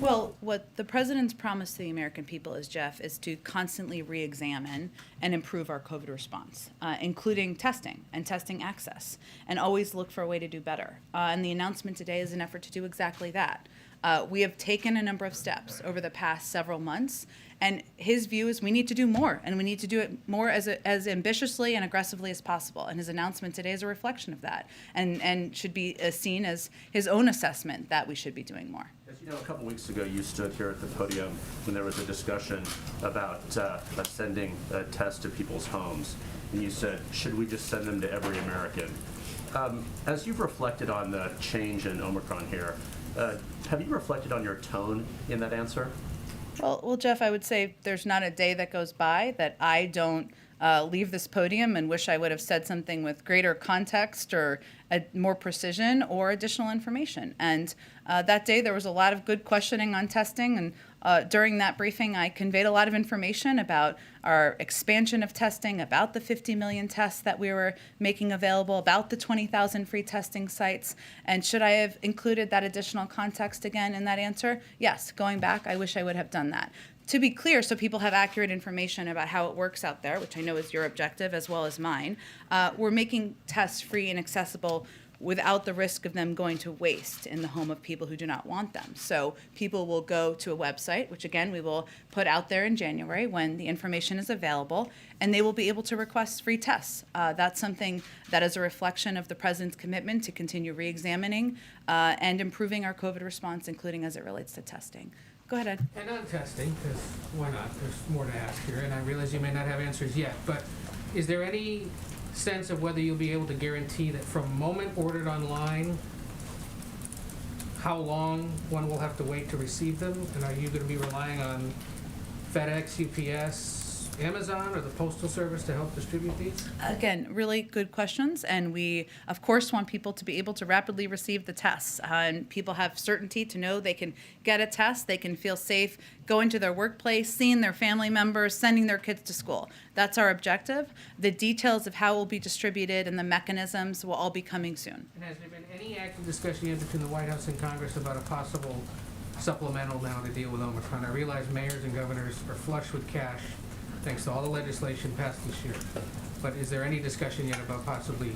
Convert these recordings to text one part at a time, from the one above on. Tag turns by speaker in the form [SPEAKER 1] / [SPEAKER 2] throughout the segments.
[SPEAKER 1] Well, what the president's promise to the American people is, Jeff, is to constantly re-examine and improve our COVID response, including testing and testing access, and always look for a way to do better. And the announcement today is an effort to do exactly that. We have taken a number of steps over the past several months, and his view is we need to do more, and we need to do it more as ambitiously and aggressively as possible. And his announcement today is a reflection of that, and should be seen as his own assessment that we should be doing more.
[SPEAKER 2] As you know, a couple weeks ago, you stood here at the podium when there was a discussion about sending tests to people's homes, and you said, should we just send them to every American? As you've reflected on the change in Omicron here, have you reflected on your tone in that answer?
[SPEAKER 1] Well, Jeff, I would say there's not a day that goes by that I don't leave this podium and wish I would have said something with greater context or more precision or additional information. And that day there was a lot of good questioning on testing, and during that briefing I conveyed a lot of information about our expansion of testing, about the 50 million tests that we were making available, about the 20,000 free testing sites. And should I have included that additional context again in that answer? Yes, going back, I wish I would have done that. To be clear, so people have accurate information about how it works out there, which I know is your objective as well as mine, we're making tests free and accessible without the risk of them going to waste in the home of people who do not want them. So people will go to a website, which again we will put out there in January when the information is available, and they will be able to request free tests. That's something that is a reflection of the president's commitment to continue re-examining and improving our COVID response, including as it relates to testing. Go ahead, Ed.
[SPEAKER 3] And on testing, because why not? There's more to ask here, and I realize you may not have answers yet, but is there any sense of whether you'll be able to guarantee that from moment ordered online, how long one will have to wait to receive them? And are you going to be relying on FedEx, UPS, Amazon, or the Postal Service to help distribute these?
[SPEAKER 1] Again, really good questions, and we, of course, want people to be able to rapidly receive the tests. And people have certainty to know they can get a test, they can feel safe going to their workplace, seeing their family members, sending their kids to school. That's our objective. The details of how it will be distributed and the mechanisms will all be coming soon.
[SPEAKER 3] And has there been any active discussion yet between the White House and Congress about a possible supplemental now to deal with Omicron? I realize mayors and governors are flush with cash thanks to all the legislation passed this year. But is there any discussion yet about possibly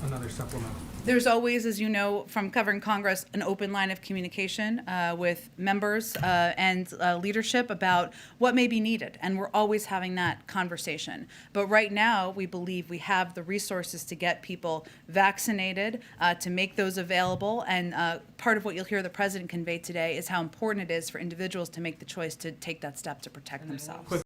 [SPEAKER 3] another supplemental?
[SPEAKER 1] There's always, as you know, from covering Congress, an open line of communication with members and leadership about what may be needed, and we're always having that conversation. But right now, we believe we have the resources to get people vaccinated, to make those available, and part of what you'll hear the president convey today is how important it is for individuals to make the choice to take that step to protect themselves.
[SPEAKER 3] Quick